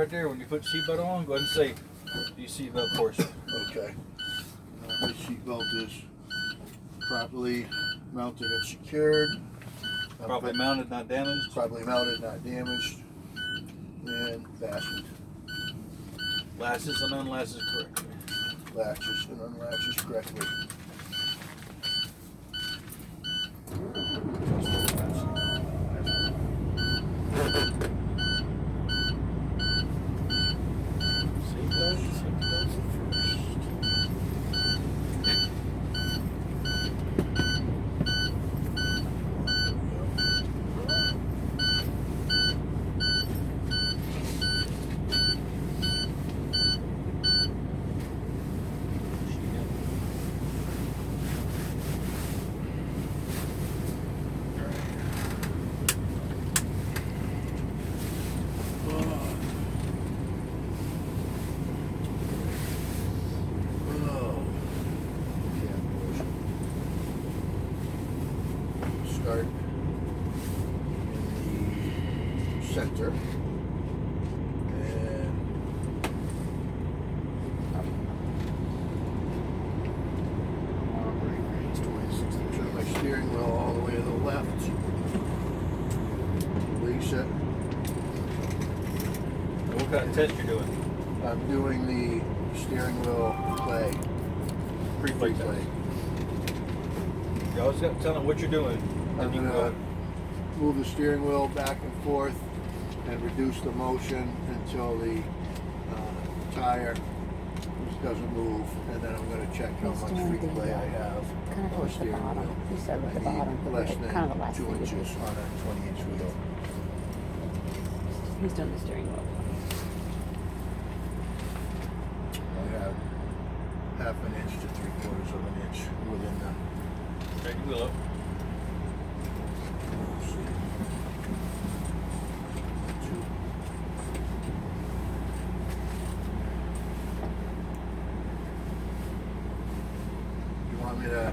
right there. When you put seatbelt on, go ahead and say the seatbelt portion. Okay. My seatbelt is properly mounted and secured. Properly mounted, not damaged. Properly mounted, not damaged. And fastened. Latches and unlatches correctly. Latches and unlatches correctly. Start in the center and operating range 26. Turn my steering wheel all the way to the left. Release it. What kind of test you're doing? I'm doing the steering wheel play. Pre-play test. You always got to tell them what you're doing. I'm going to move the steering wheel back and forth and reduce the motion until the tire doesn't move, and then I'm going to check how much free play I have kind of on the towards the steering bottom. wheel. You said at the I bottom, need but less kind of the than last 2 thing you inches do. on a 20-inch wheel. He's doing the steering wheel. I have half an inch to 3/4 of an inch within the. Take your wheel up. Let's see. You want me to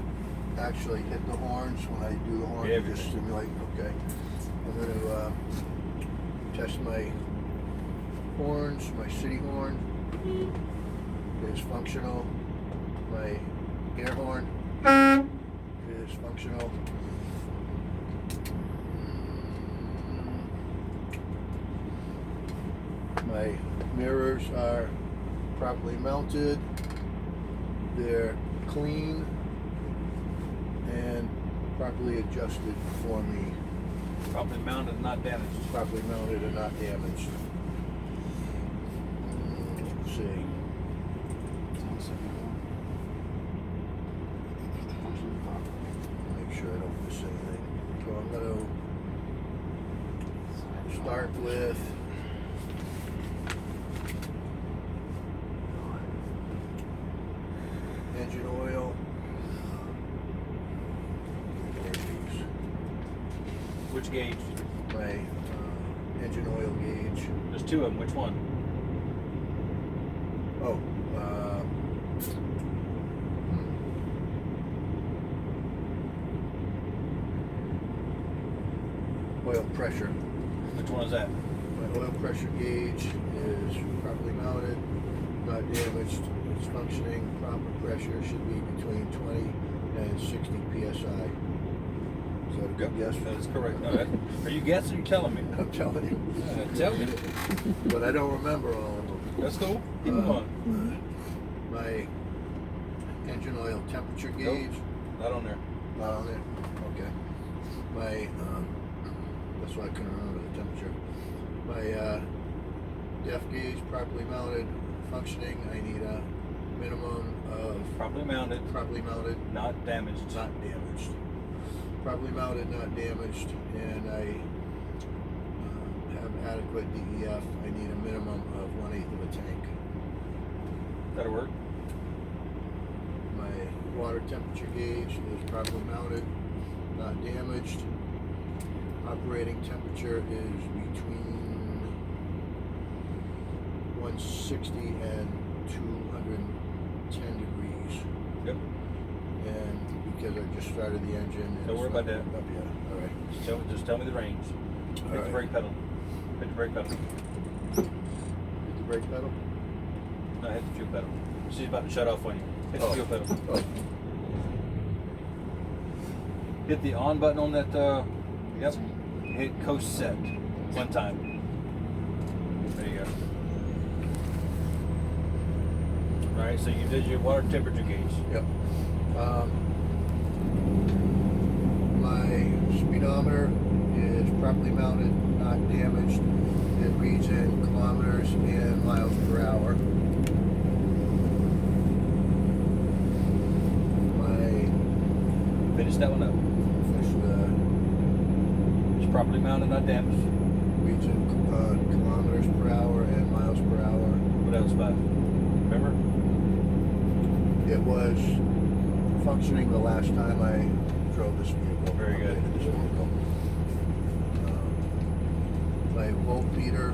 actually hit the horns when I do the horns? Yeah, Just simulate. Okay. I'm going to test my horns. My city horn is functional. My air horn is functional. My mirrors are properly mounted. They're clean and properly adjusted for me. Properly mounted, not damaged. Properly mounted and not damaged. Let's see. Make sure I don't miss anything. So I'm going to start with engine oil. Which gauge? My engine oil gauge. There's two of them. Which one? Oh, oil pressure. Which one is that? My oil pressure gauge is properly mounted, not damaged. It's functioning. Proper pressure should be between 20 and 60 psi. Is that a good guess? That is correct. No, are you guessing or you telling me? I'm telling you. Tell me. But I don't remember all of them. That's cool. Keep them on. My engine oil temperature gauge. Not on there. Not on there? Okay. My, that's why I couldn't remember the temperature. My def gauge properly mounted, functioning. I need a minimum of Properly mounted, not damaged. not damaged. Properly mounted, not damaged, and I have adequate DEF. I need a minimum of 1/8 of a tank. That'll work. My water temperature gauge is properly mounted, not damaged. Operating temperature is between 160 and 210 degrees. Yep. And because I just started the engine. Don't worry about that. Up yet. All right. Just tell me the range. Hit the right. brake pedal. Hit the brake pedal. brake pedal? No, hit the fuel pedal. She's about to shut off on you. Hit the Oh. fuel pedal. Oh. Hit the on button on that. Yep. Hit coast set one time. There you go. All right. So you did your water temperature gauge. Yep. My speedometer is properly mounted, not damaged. It reads in kilometers and miles per hour. Finish that one up. It's properly mounted, not damaged. Reads in kilometers per hour and miles per hour. What else, bud? Remember? It was functioning the last time I drove this vehicle. Very good. Operated this vehicle. My voltmeter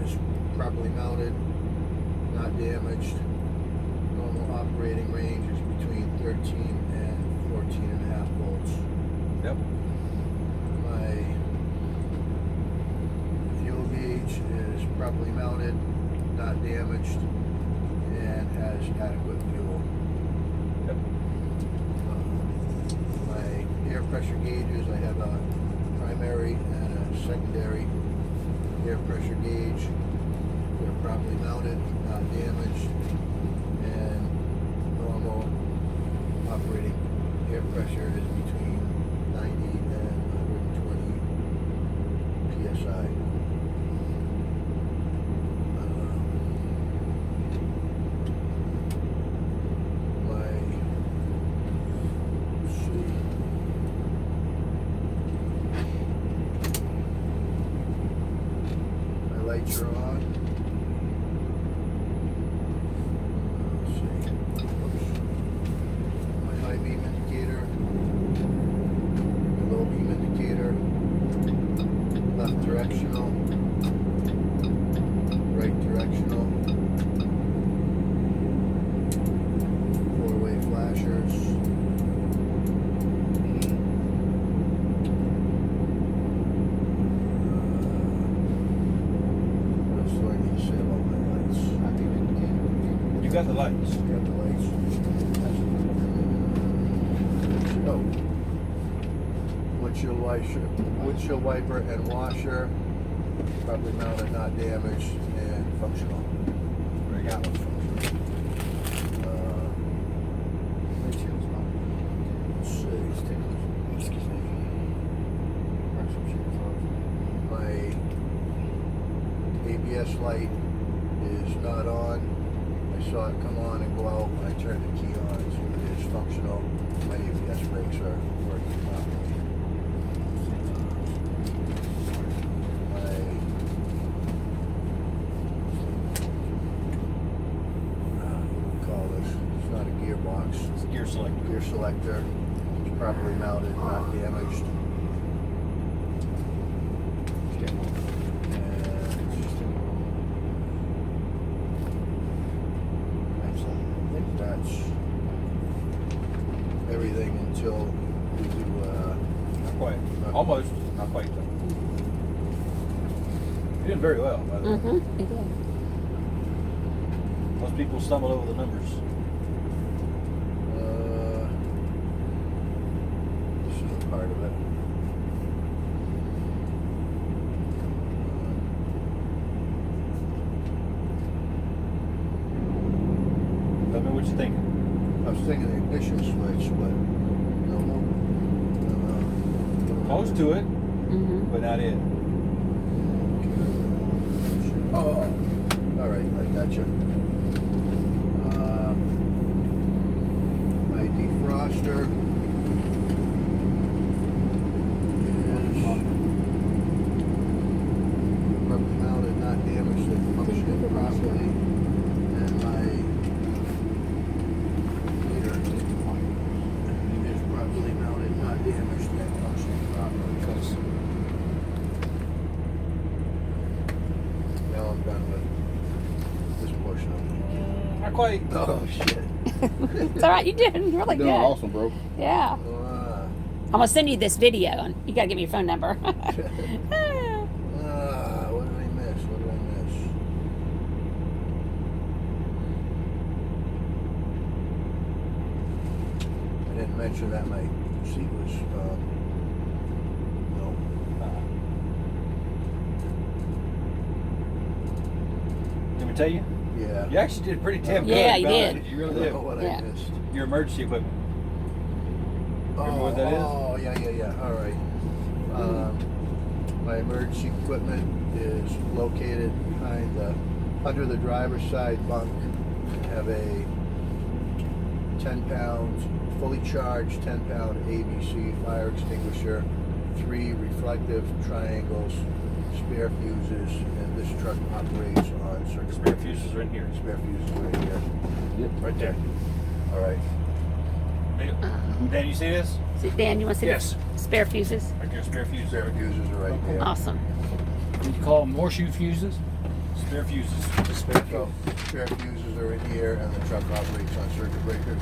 is properly mounted, not damaged. Normal operating range is between 13 and 14.5 volts. Yep. My fuel gauge is properly mounted, not damaged, and has adequate fuel. Yep. My air pressure gauges, I have a primary and a secondary air pressure gauge. They're properly mounted, not damaged, and normal operating air pressure is between 90 and 120 psi. Let's see. My lights are on. Let's see. Oops. My high beam indicator, my low beam indicator, left directional, right directional, four-way flashers. What else do I need to say about my lights? You got the lights. Got the lights. Oh. Windshield wiper and washer, probably mounted, not damaged, and functional. Very That good. one's functional. Let's see. Excuse me. My ABS light is not on. I saw it come on and go out when I turned the key on, so it is functional. My ABS brakes are working properly. Call this. It's not a gearbox. It's gear selector. Gear selector. It's properly mounted, not damaged. And I think that's everything until we do. Not quite. Almost. Not quite. Though. You did very well, by the way. Mm-hmm. It did. Most people stumble over the numbers. This is a part of it. Tell me what you think. I was thinking the ignition switch, but no. Close to it, Mm-hmm. but not it. Oh, all right, I got you. My defroster is properly mounted, not damaged, and functioning properly. And my meter is properly mounted, not damaged, and functioning properly. Now I'm done with this portion of Not quite. it. Oh, shit. It's all right. You did really good. Awesome, bro. Yeah. I'm gonna send you this video, and you gotta give me your phone number. What did I miss? What did I miss? mention that my seat was, no. Let me tell you, Yeah. you actually did pretty damn good. Yeah, you about did. it. You really I don't did. know what Yeah. I missed. Your emergency equipment. Remember what that is? Oh, yeah. All right. My emergency equipment is located under the driver's side bunk. I have a 10-pound, fully charged 10-pound ABC fire extinguisher, 3 reflective triangles, spare fuses, and this truck operates on circuit Spare breakers. fuses are in here. Spare fuses right here. Yep. Right there. All right. Dan, you see this? Dan, you want to see Yes. the spare fuses? Right there, spare fuses. Spare fuses are right there. Awesome. You call them horseshoe fuses? Spare fuses. Spare fuses are in here, and the truck operates on circuit breakers.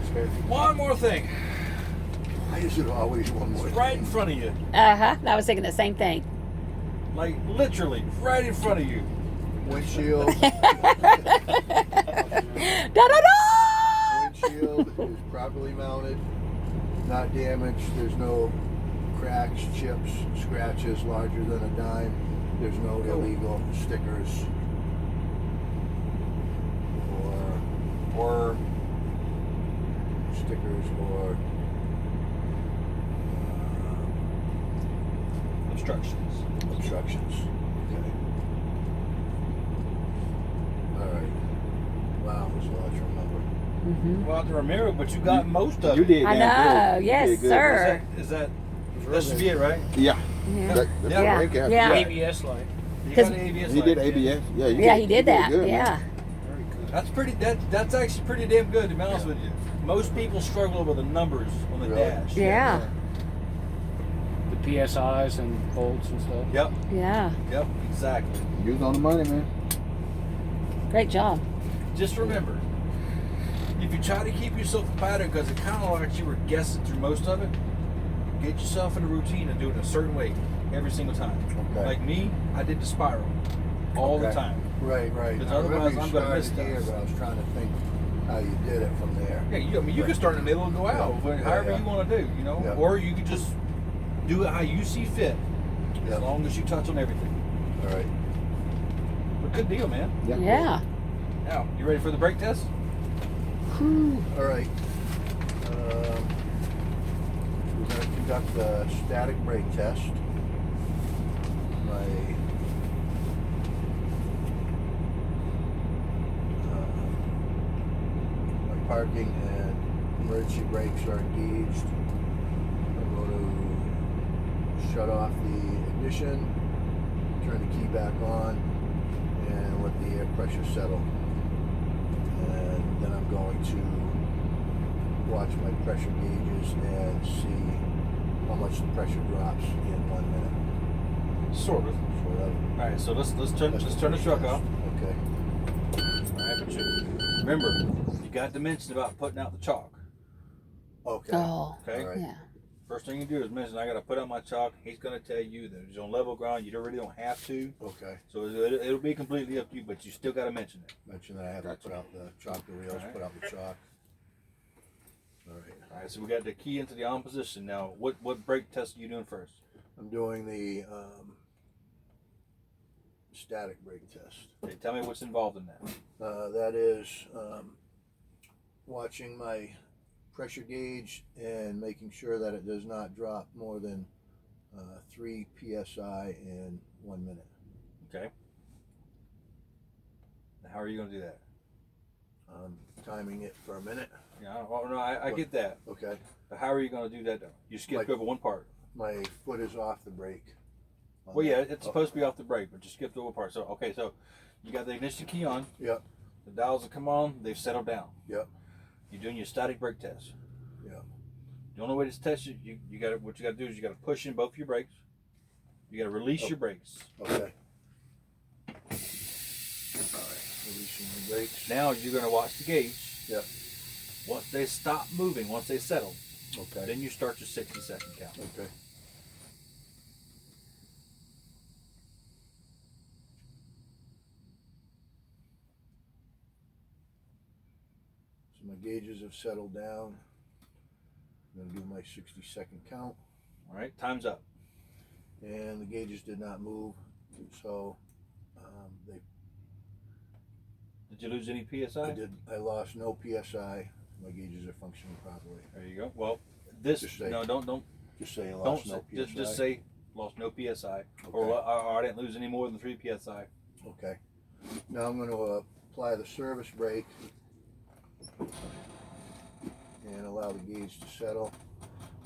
Spare fuses. One more thing. Why is it always one more? It's right in front of you. I was thinking the same thing. Like, literally, right in front of you. Windshield. Da-da-da! Windshield is properly mounted, not damaged. There's no cracks, chips, scratches larger than a dime. There's no illegal stickers or Obstructions. obstructions. Okay. All right. Wow, there's a lot to remember. Well, I have to remember, but you got most of You it. did. I damn know. good. You Yes, did good. sir. Is that should be it, right? Yeah. Yeah. That's Yeah. right, Cap. Yeah. ABS light. You 'Cause got ABS. He did light, ABS. Yeah. You Yeah, he did that. good, man. Yeah. Very good. That's pretty. That's actually pretty damn good, to be honest with you. Most people struggle with the numbers on the Really? dash. Yeah. The PSIs and volts and stuff. Yep. Yeah. Yep. Exactly. You was on the money, man. Great job. Just remember, if you try to keep yourself a pattern, because it kind of like you were guessing through most of it, get yourself in a routine and do it in a certain way every single time. Okay. Like me, I did the spiral all the Okay. time. Right. Because I remember otherwise you I'm gonna miss started here, stuff. but I was trying to think how you did it from there. Yeah, I mean, you can start in the middle and go out, Yeah. however Yeah. you want to do, you know, Yeah. or you could just do it how you see fit, Yeah. as long as you touch on everything. All right. But good deal, man. Yeah. Now, you ready for the brake test? All right. We're going to conduct the static brake test. My parking and emergency brakes are engaged. I'm going to shut off the ignition, turn the key back on, and let the air pressure settle. And then I'm going to watch my pressure gauges and see how much the pressure drops in 1 minute. Sort of. Sort of. All right, so let's turn the truck off. Okay. All right, but remember, you got to mention about putting out the chalk. Okay. Oh. Okay. All right. Yeah. First thing you do is mention I got to put out my chalk. He's going to tell you that it's on level ground. You really don't have to. Okay. So it'll be completely up to you, but you still got to mention it. Mention that I have to put out the chalk the wheels, All right. put out the chalk. All right. All right, so we got the key into the on position. Now, what brake test are you doing first? I'm doing the static brake test. Okay, tell me what's involved in that. That is watching my pressure gauge and making sure that it does not drop more than 3 psi in 1 minute. Okay. Now, how are you going to do that? Timing it for a minute. Yeah, I get that. Okay. But how are you going to do that though? You skipped Like- over one part. My foot is off the brake. Well, yeah, it's supposed to be off the brake, but you skipped over part. So, okay, so you got the ignition key on. Yep. The dials have come on. They've settled down. Yep. You're doing your static brake test. Yep. The only way to test it, you got what you got to do is you got to push in both your brakes. You got to release your brakes. Okay. All right. Releasing the brakes. Now you're going to watch the gauge. Yep. Once they stop moving, once they settle, Okay. then you start your 60-second count. Okay. So my gauges have settled down. I'm gonna do my 60-second count, All right, time's up. and the gauges did not move, so they. Did you lose any PSI? I lost no PSI. My gauges are functioning properly. There you go. Well, this Just say- no, don't Just say I lost no PSI. just say lost no PSI, Okay. or I didn't lose any more than 3 PSI. Okay. Now I'm going to apply the service brake and allow the gauge to settle.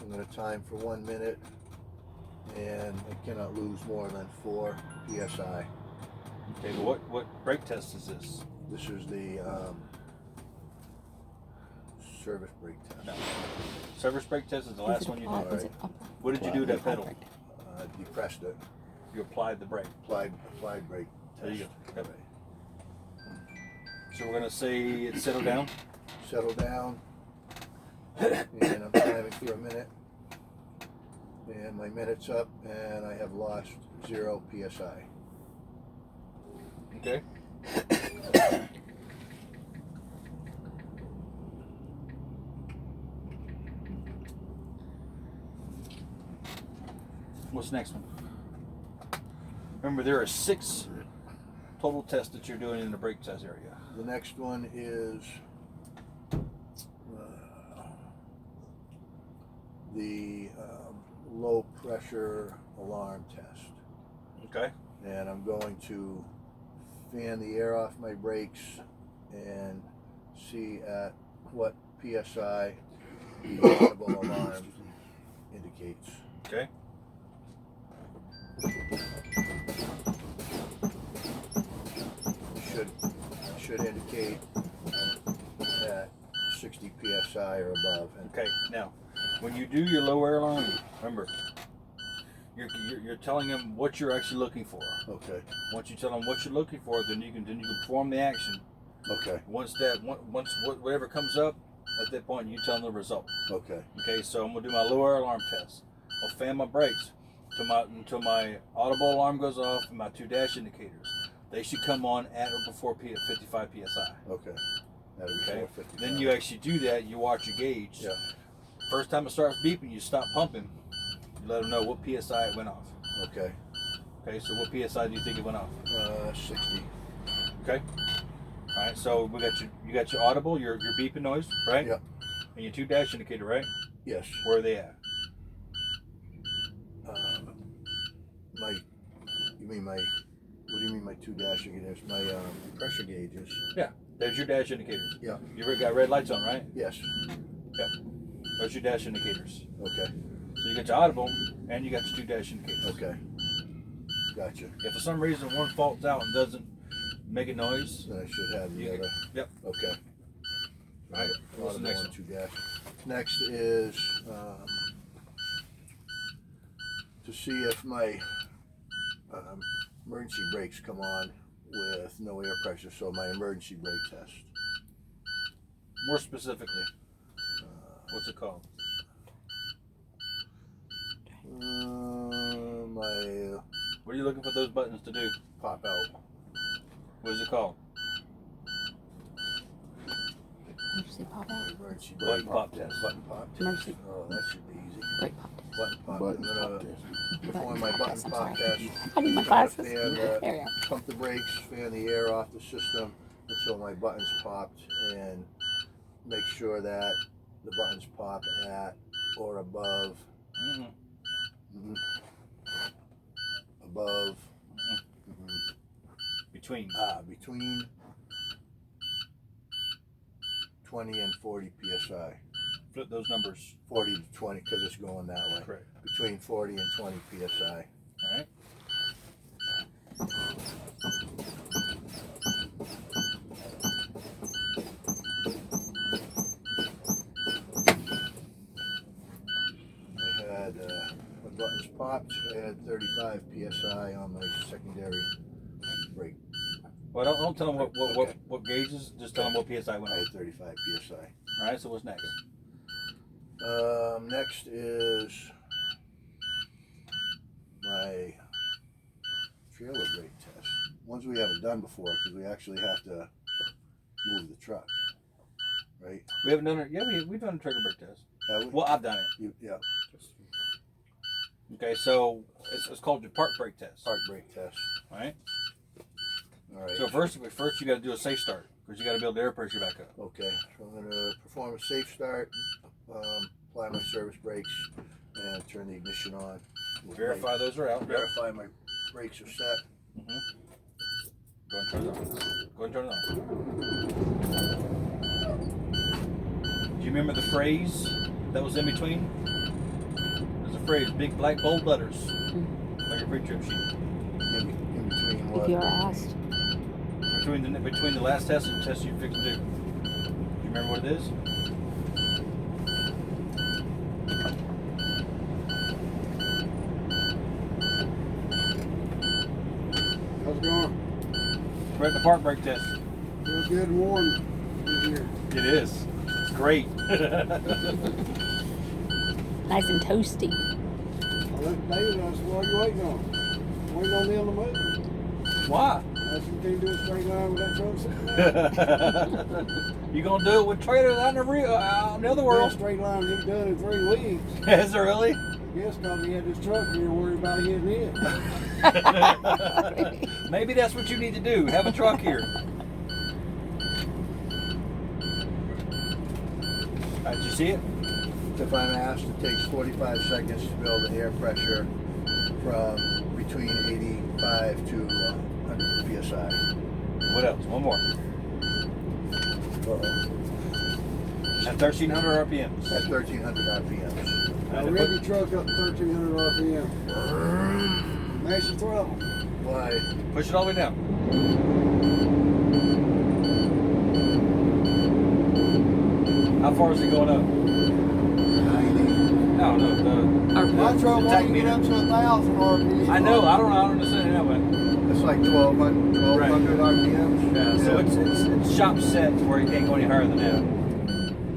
I'm going to time for 1 minute, and I cannot lose more than 4 PSI. Okay, but what brake test is this? This is the service brake test. No. Service brake test is the last one you Is did. it up- What did you do to that pedal? Depressed it. You applied the brake. Applied brake There test. you go. Yep. Alright. So we're gonna say it settled down. Settle down, and I'm timing for a minute, and my minute's up, and I have lost 0 PSI. Okay. What's the next one? Remember, there are 6 total tests that you're doing in the brake test area. The next one is the low pressure alarm test, Okay. and I'm going to fan the air off my brakes and see at what PSI the audible alarm indicates. Okay. Should indicate at 60 PSI or above. And Okay. Now, when you do your low air alarm, remember, you're telling them what you're actually looking for. okay, Once you tell them what you're looking for, then you can perform the action. okay, Once whatever comes up, at that point you tell them the result. okay, Okay, so I'm gonna do my low air alarm test. I'll fan my brakes until my audible alarm goes off and my 2 dash indicators. They should come on at or before 55 PSI. okay. That'll be Okay. 455. Then you actually do that. You watch your gauge. Yeah. First time it starts beeping, you stop pumping. You let them know what PSI it went off. Okay. Okay, so what PSI do you think it went off? 60. Okay. All right. So you got your audible, your beeping noise, right? Yep. And your 2 dash indicator, right? Yes. Where are they at? What do you mean my 2 dash indicators? My pressure gauges. Yeah. There's your dash indicators. Yeah. You got red lights on, right? Yes. Yep. Those are your dash indicators. Okay. So you got your audible and you got your 2 dash indicators. Okay. Gotcha. If for some reason one faults out and doesn't make a noise, Then I should have the You- other. yep. Okay. All right. What's the next Audible one? and 2 dash. Next is to see if my emergency brakes come on with no air pressure. So my emergency brake test. More specifically, what's it called? My What are you looking for those buttons to do? pop out. What is it called? Emergency pop out. Emergency Button brake pop test. Button pop test. Emergency. Oh, that should be easy. Brake pop test. Button pop. Button I'm pop gonna test. perform my button I'm pop sorry. test. I need my I'm gonna glasses. fan There we go. pump the brakes, fan the air off the system until my buttons popped, and make sure that the buttons pop at or above Mm-hmm. above Between. between 20 and 40 psi. Flip those numbers. 40 to 20 because it's going that way. Correct. Between 40 and 20 psi. All right. I had my buttons popped. I had 35 psi on my secondary brake. Well, don't tell them Okay. what gauges. Just tell them what PSI went I on. had 35 psi. All right. So what's next? Next is my trailer brake test. Ones we haven't done before because we actually have to move the truck, right? We haven't done it. Yeah, we've done a trailer brake test. Have we? Well, I've done it. Yeah. Okay, so it's called your park brake test. Park brake test. All right. All right. So first you got to do a safe start because you got to build the air pressure back up. Okay, so I'm going to perform a safe start, apply my service brakes, and turn the ignition on. Verify those are out. Verify my brakes are set. Go and turn it on. Go and turn it on. Do you remember the phrase that was in between? There's a phrase, big black bold letters, like your pre-trip sheet. In between If what? you're asked. Between the last test and the test you fixed to do. Do you remember what it is? How's it going? We're at the park brake test. Feels good and warm in here. It is. It's great. Nice and toasty. I looked at David and I said, what are you waiting on? Waiting on them to move. Why? I said, you can't do a straight line with that truck sitting there. You gonna do it with trailers out in the other That world? straight line he's done in 3 weeks. Is it really? Yes, because he had this truck here worried about hitting it. Maybe that's what you need to do. Have a truck here. Did you see it? If I'm asked, it takes 45 seconds to build the air pressure from between 85 to 100 psi. What else? One more. Uh-oh. At 1,300 RPMs. At 1,300 RPMs. Now rev your truck up to 1,300 RPM. Mash your throttle. Why? Push it all the way down. How far is it going up? 90. No, My truck the won't tach even get meter. up to 1,000 RPM. I know. I don't understand that one. It's like 1,200 RPMs. Yeah. So it's shop set to where you can't go any higher than that.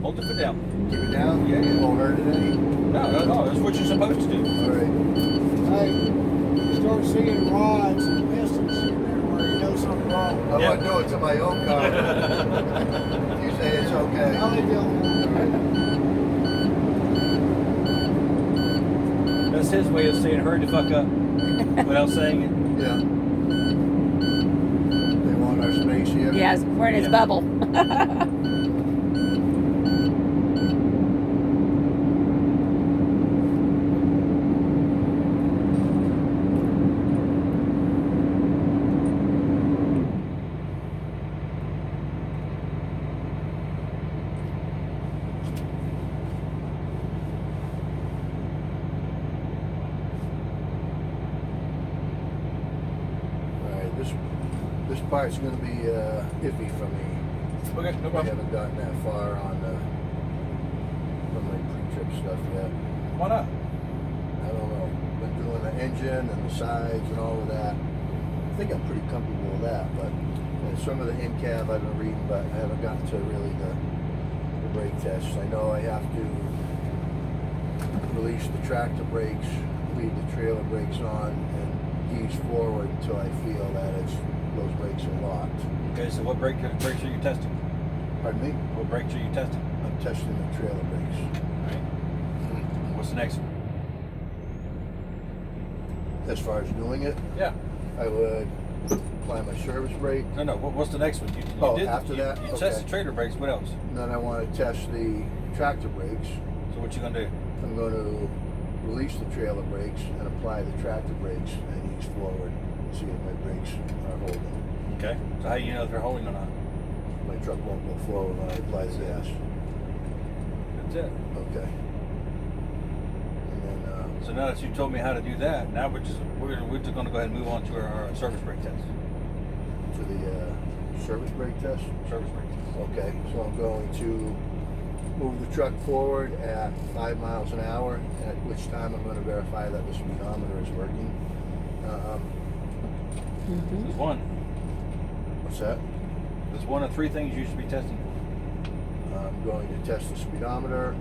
Hold the foot down. Keep it down? Yeah, yeah. Won't hurt it any? No. That's what you're supposed to do. All right. Hey, you start seeing rods and pistons in there where you know something wrong. I wouldn't do it to my own car. You say it's okay. I'll leave you alone. That's his way of saying hurry the fuck up without saying it. Yeah. They want our space here. Yes, we're in his Yeah. bubble. Alright, this part's gonna be iffy for me. Okay, no I problem. haven't gotten that far on my pre-trip stuff yet. Why not? I don't know. Been doing the engine and the sides and all of that. I think I'm pretty comfortable with that, but some of the in-cab I've been reading, but I haven't gotten to really the brake tests. I know I have to release the tractor brakes, leave the trailer brakes on, and ease forward until I feel that those brakes are locked. Okay, so what brakes are you testing? Pardon me? What brakes are you testing? I'm testing the trailer brakes. Right. What's the next one? As far as doing it, Yeah. I would apply my service brake. No. What's the next one? After that? You Okay. tested trailer brakes. What else? And then I want to test the tractor brakes. So what you gonna do? I'm going to release the trailer brakes and apply the tractor brakes and ease forward and see if my brakes are holding. Okay. So how do you know if they're holding or not? My truck won't go forward when I apply the gas. That's it. Okay. And then, So now that you told me how to do that, now we're just gonna go ahead and move on to our service brake test. to the service brake test. Service brake test. Okay, so I'm going to move the truck forward at 5 miles an hour, at which time I'm going to verify that the speedometer is working. There's one. What's that? There's one of 3 things you should be testing for. I'm going to test the speedometer.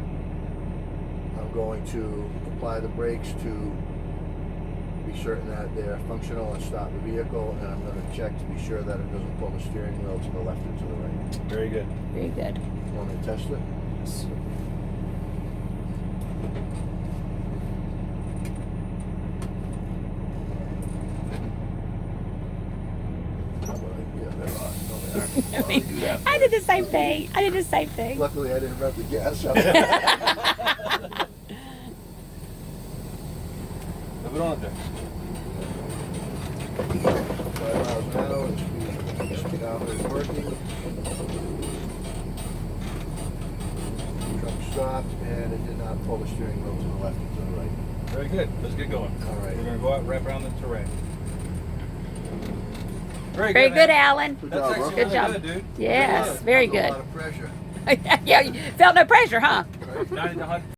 I'm going to apply the brakes to be certain that they're functional and stop the vehicle, and I'm going to check to be sure that it doesn't pull the steering wheel to the left or to the right. Very good. Very good. Want me to test it? Yeah, they're on. No, they aren't. I mean, Do that I did the same thing. I did the same thing. Luckily, I didn't rev the gas up. Move it on there. 5 miles an hour, the speedometer is working. Truck stopped and it did not pull the steering wheel to the left or to the right. Very good. Let's get going. All right. We're gonna go out and wrap around the terrain. Very good, man. Alan. Good That's job, actually bro. Good really job. good, dude. Yes, Really very Under a good. lot of pressure. Yeah, you felt no pressure, huh? Right? 90 to 100.